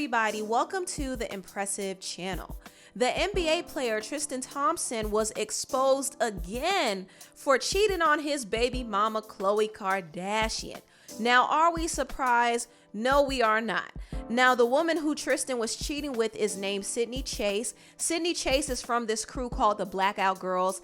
everybody, welcome to the Empressive channel. The NBA player Tristan Thompson was exposed again for cheating on his baby mama Khloe Kardashian. Now, are we surprised? No, we are not. Now, the woman who Tristan was cheating with is named Sydney Chase. Sydney Chase is from this crew called the Blackout Girls,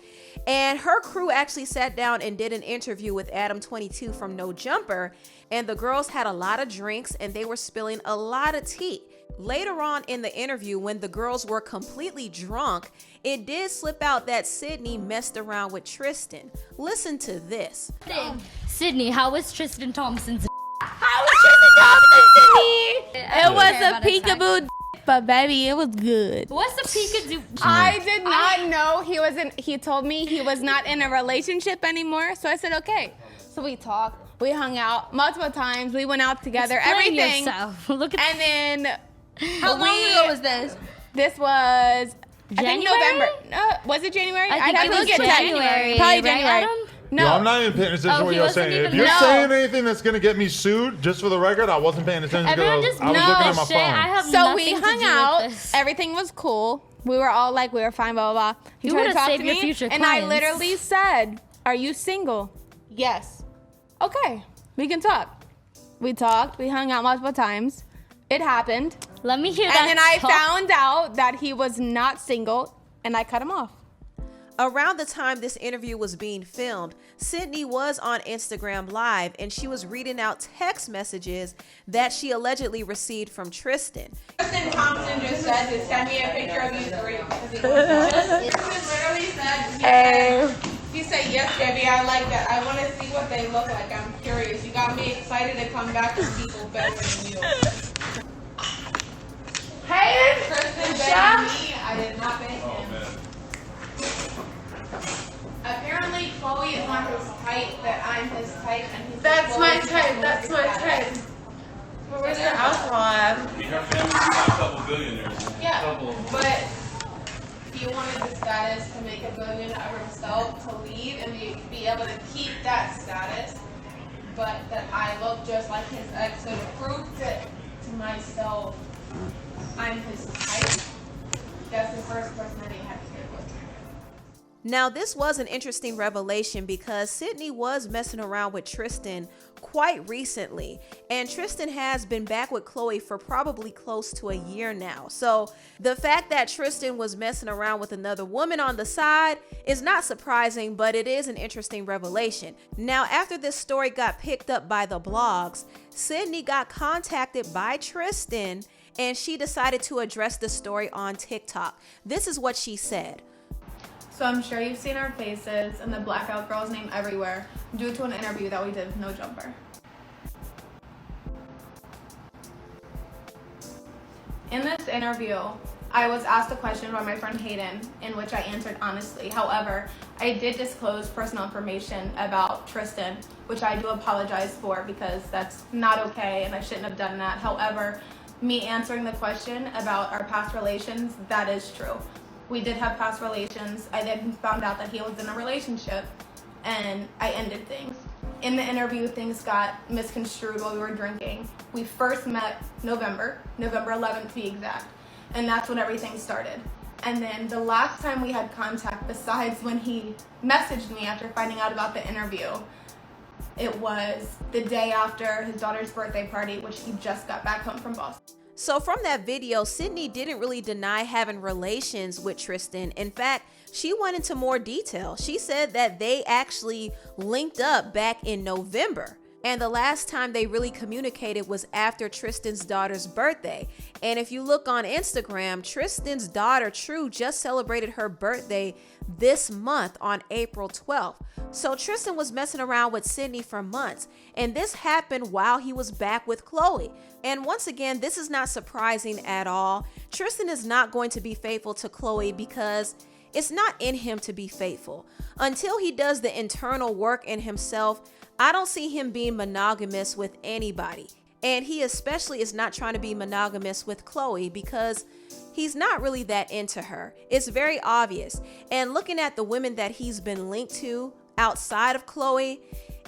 and her crew actually sat down and did an interview with Adam22 from No Jumper, and the girls had a lot of drinks and they were spilling a lot of tea. Later on in the interview, when the girls were completely drunk, it did slip out that Sydney messed around with Tristan. Listen to this. Sydney, how was Tristan Thompson's? How was Tristan Thompson, Sydney? It was a peekaboo, but baby, it was good. What's the peekaboo? I did not know he wasn't. He told me he was not in a relationship anymore, so I said okay. So we talked, we hung out multiple times, we went out together, Explain everything. yourself. Look at. And then How long ago was this? This was January? I think November. No, was it January? I think I'd it have was to get January. Probably right, January. Adam? No, Yo, I'm not even paying attention to what he you're wasn't saying. If even- you're No. saying anything that's gonna get me sued, just for the record, I wasn't paying attention Everyone because just I was knows looking at my shit. phone. I have So nothing we to hung do out. with this. Everything was cool. We were all like, we were fine, blah, blah, blah. He You tried to would've talk saved to your me, future and I clients. literally said, "Are you single?" Yes. Okay, we can talk. We talked. We hung out multiple times. It happened. Let me hear And that. then I talk. found out that he was not single, and I cut him off. Around the time this interview was being filmed, Sydney was on Instagram Live and she was reading out text messages that she allegedly received from Tristan. Tristan Thompson just said to send me a picture of you three. Tristan literally said, he said, yes, baby, I like that. I want to see what they look like. I'm curious. You got me excited to come back to people better than you. Hey, Tristan begged me. I did not beg him. Apparently, Khloe is not his type, that I'm his type, and he's That's my type. That's my type. Well, where's the alcohol at? Her family's got a couple billionaires. Yeah, Couple of them. but he wanted the status to make $1 billion of himself, to leave and be able to keep that status, but that I look just like his ex, so to prove to myself I'm his type. That's the first person that he had to get with. Now, this was an interesting revelation because Sydney was messing around with Tristan quite recently, and Tristan has been back with Khloe for probably close to a year now. So the fact that Tristan was messing around with another woman on the side is not surprising, but it is an interesting revelation. Now, after this story got picked up by the blogs, Sydney got contacted by Tristan and she decided to address the story on TikTok. This is what she said. So I'm sure you've seen our faces and the Blackout Girls name everywhere due to an interview that we did with No Jumper. In this interview, I was asked a question by my friend Hayden, in which I answered honestly. However, I did disclose personal information about Tristan, which I do apologize for because that's not okay and I shouldn't have done that. However, me answering the question about our past relations, that is true. We did have past relations. I then found out that he was in a relationship and I ended things. In the interview, things got misconstrued while we were drinking. We first met November 11th to be exact, and that's when everything started. And then the last time we had contact, besides when he messaged me after finding out about the interview, it was the day after his daughter's birthday party, which he just got back home from Boston. So from that video, Sydney didn't really deny having relations with Tristan. In fact, she went into more detail. She said that they actually linked up back in November. And the last time they really communicated was after Tristan's daughter's birthday. And if you look on Instagram, Tristan's daughter, True, just celebrated her birthday this month on April 12th. So Tristan was messing around with Sydney for months. And this happened while he was back with Khloe. And once again, this is not surprising at all. Tristan is not going to be faithful to Khloe because it's not in him to be faithful. Until he does the internal work in himself, I don't see him being monogamous with anybody. And he especially is not trying to be monogamous with Khloe because he's not really that into her. It's very obvious. And looking at the women that he's been linked to outside of Khloe,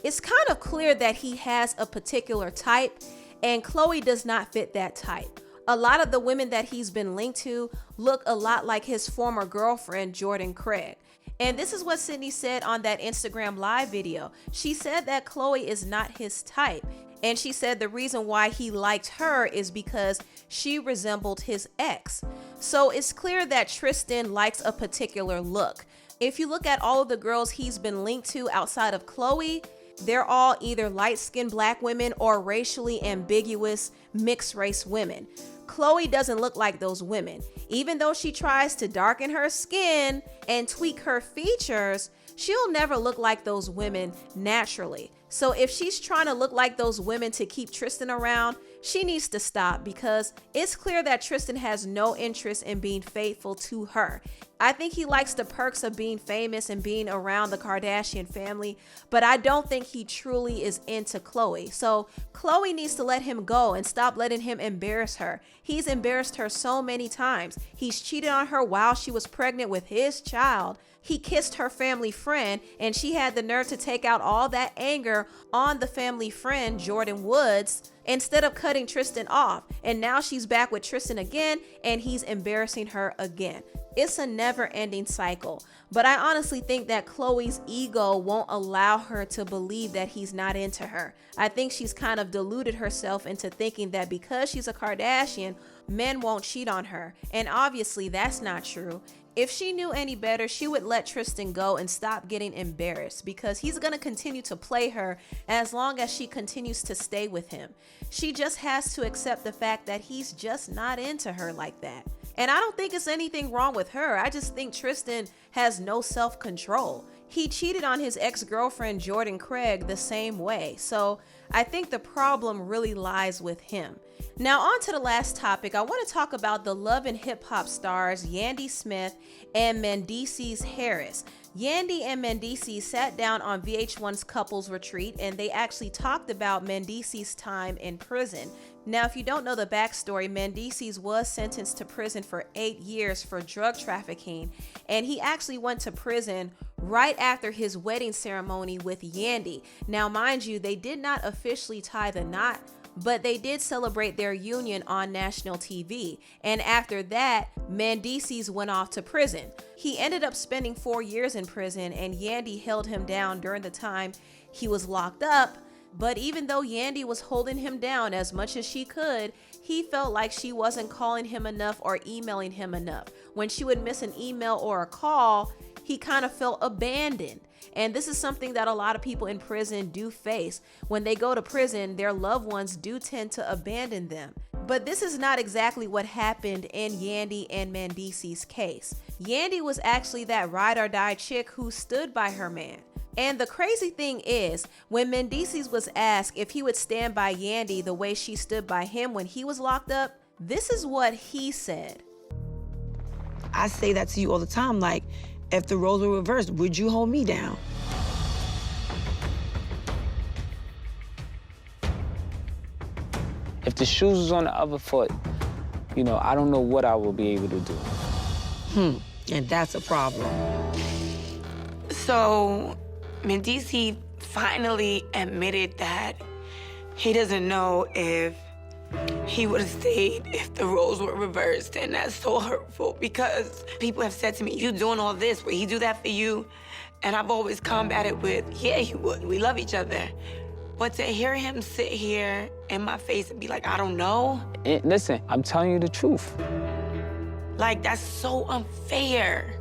it's kind of clear that he has a particular type and Khloe does not fit that type. A lot of the women that he's been linked to look a lot like his former girlfriend, Jordan Craig. And this is what Sydney said on that Instagram live video. She said that Khloe is not his type. And she said the reason why he liked her is because she resembled his ex. So it's clear that Tristan likes a particular look. If you look at all of the girls he's been linked to outside of Khloe, they're all either light-skinned black women or racially ambiguous mixed race women. Khloe doesn't look like those women. Even though she tries to darken her skin and tweak her features, she'll never look like those women naturally. So if she's trying to look like those women to keep Tristan around, she needs to stop, because it's clear that Tristan has no interest in being faithful to her. I think he likes the perks of being famous and being around the Kardashian family, but I don't think he truly is into Khloe. So Khloe needs to let him go and stop letting him embarrass her. He's embarrassed her so many times. He's cheated on her while she was pregnant with his child. He kissed her family friend, and she had the nerve to take out all that anger on the family friend, Jordan Woods, instead of cutting Tristan off. And now she's back with Tristan again, and he's embarrassing her again. It's a never-ending cycle. But I honestly think that Khloe's ego won't allow her to believe that he's not into her. I think she's kind of deluded herself into thinking that because she's a Kardashian, men won't cheat on her. And obviously that's not true. If she knew any better, she would let Tristan go and stop getting embarrassed, because he's going to continue to play her as long as she continues to stay with him. She just has to accept the fact that he's just not into her like that. And I don't think it's anything wrong with her. I just think Tristan has no self-control. He cheated on his ex-girlfriend, Jordan Craig, the same way. So I think the problem really lies with him. Now on to the last topic. I want to talk about the Love and Hip Hop stars Yandy Smith and Mendeecees Harris. Yandy and Mendeecees sat down on VH1's Couples Retreat, and they actually talked about Mendeecees' time in prison. Now, if you don't know the backstory, Mendeecees was sentenced to prison for 8 years for drug trafficking, and he actually went to prison right after his wedding ceremony with Yandy. Now, mind you, they did not officially tie the knot, but they did celebrate their union on national TV. And after that, Mendeecees went off to prison. He ended up spending 4 years in prison, and Yandy held him down during the time he was locked up. But even though Yandy was holding him down as much as she could, he felt like she wasn't calling him enough or emailing him enough. When she would miss an email or a call, he kind of felt abandoned. And this is something that a lot of people in prison do face. When they go to prison, their loved ones do tend to abandon them. But this is not exactly what happened in Yandy and Mendeecees' case. Yandy was actually that ride or die chick who stood by her man. And the crazy thing is, when Mendeecees was asked if he would stand by Yandy the way she stood by him when he was locked up, this is what he said. I say that to you all the time, like, if the roles were reversed, would you hold me down? If the shoes was on the other foot, you know, I don't know what I will be able to do. And that's a problem. So, Mendeecees finally admitted that he doesn't know if he would have stayed if the roles were reversed, and that's so hurtful because people have said to me, you doing all this, would he do that for you? And I've always combated with, yeah, he would. We love each other. But to hear him sit here in my face and be like, I don't know. And listen, I'm telling you the truth. Like, that's so unfair.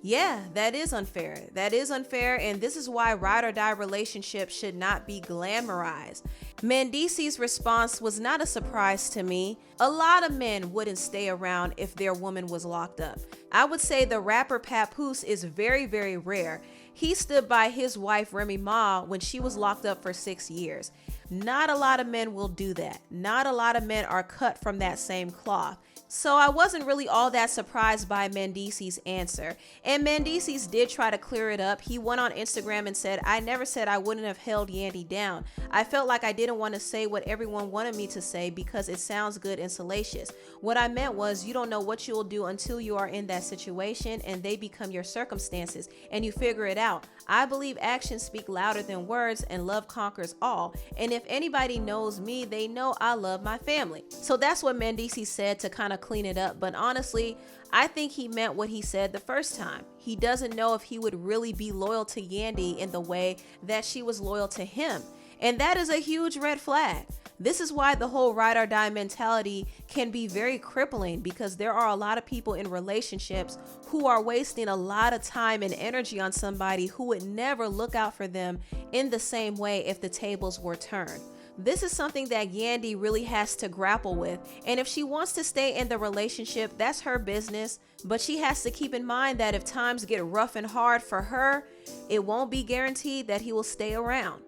Yeah, that is unfair. That is unfair, and this is why ride or die relationships should not be glamorized. Mendeecees' response was not a surprise to me. A lot of men wouldn't stay around if their woman was locked up. I would say the rapper Papoose is very, very rare. He stood by his wife Remy Ma when she was locked up for 6 years. Not a lot of men will do that. Not a lot of men are cut from that same cloth. So I wasn't really all that surprised by Mendeecees' answer. And Mendeecees did try to clear it up. He went on Instagram and said, I never said I wouldn't have held Yandy down. I felt like I didn't want to say what everyone wanted me to say because it sounds good and salacious. What I meant was you don't know what you will do until you are in that situation and they become your circumstances and you figure it out. I believe actions speak louder than words and love conquers all. And if anybody knows me, they know I love my family. So that's what Mendeecees said to kind of clean it up. But honestly, I think he meant what he said the first time. He doesn't know if he would really be loyal to Yandy in the way that she was loyal to him. And that is a huge red flag. This is why the whole ride or die mentality can be very crippling, because there are a lot of people in relationships who are wasting a lot of time and energy on somebody who would never look out for them in the same way if the tables were turned. This is something that Yandy really has to grapple with. And if she wants to stay in the relationship, that's her business. But she has to keep in mind that if times get rough and hard for her, it won't be guaranteed that he will stay around.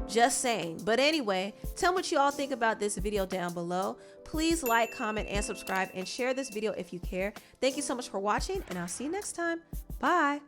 Just saying. But anyway, tell me what you all think about this video down below. Please like, comment, and subscribe, and share this video if you care. Thank you so much for watching, and I'll see you next time. Bye.